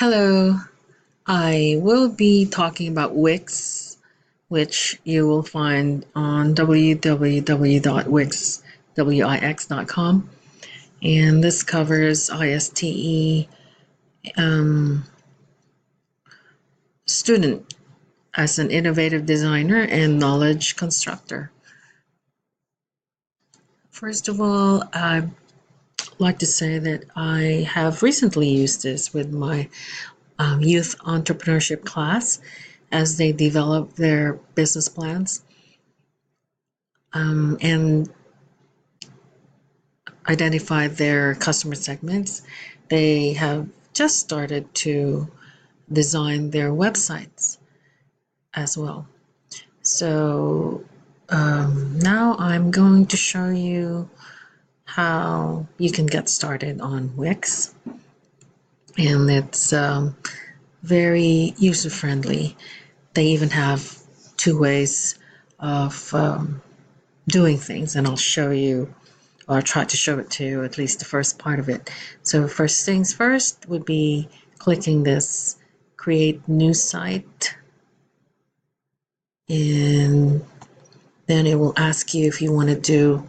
Hello, I will be talking about WIX, which you will find on www.wix.com. And this covers ISTE student as an innovative designer and knowledge constructor. First of all, I'd like to say that I have recently used this with my youth entrepreneurship class as they develop their business plans and identify their customer segments. They have just started to design their websites as well. So now I'm going to show you how you can get started on Wix, and it's very user-friendly. They even have two ways of doing things, and I'll show you, or I'll try to show it to you, at least the first part of it. So first things first would be clicking this create new site, and then it will ask you if you want to do,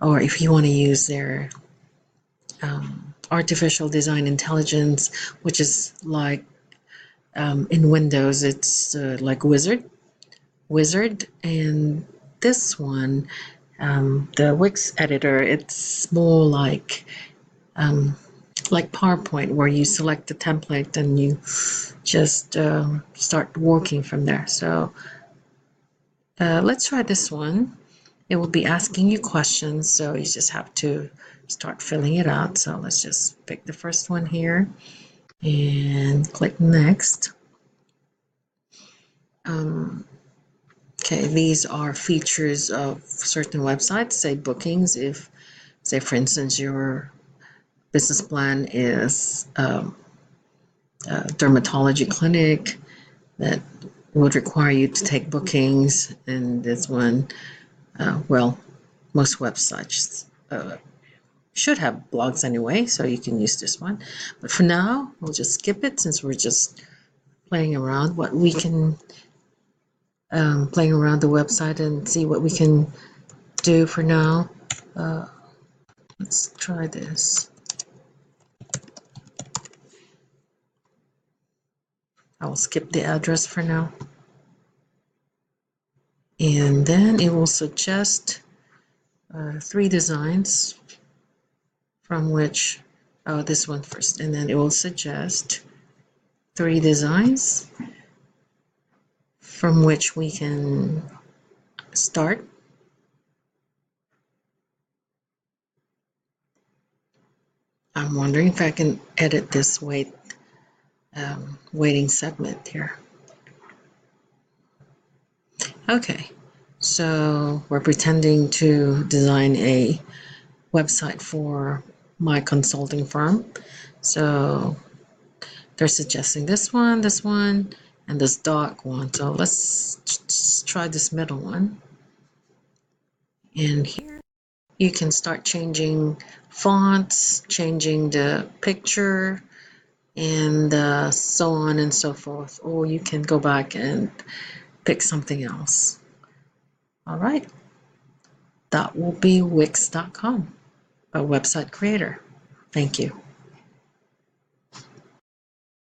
or if you want to use their artificial design intelligence, which is like in Windows, it's like Wizard, and this one, the Wix editor, it's more like PowerPoint, where you select the template and you just start working from there. So let's try this one. It will be asking you questions, so you just have to start filling it out. So let's just pick the first one here and click next. Okay, these are features of certain websites, say bookings. If, say, for instance, your business plan is a dermatology clinic that would require you to take bookings, and this one, well, most websites should have blogs anyway, so you can use this one. But for now, we'll just skip it since we're just playing around what we can, playing around the website and see what we can do for now. Let's try this. I will skip the address for now. And then it will suggest 3 designs from which, this one first, and then it will suggest 3 designs from which we can start. I'm wondering if I can edit this waiting segment here. Okay, so we're pretending to design a website for my consulting firm. So they're suggesting this one, and this doc one. So let's try this middle one. And here you can start changing fonts, changing the picture, and so on and so forth. Or you can go back and pick something else. All right. That will be Wix.com, a website creator. Thank you.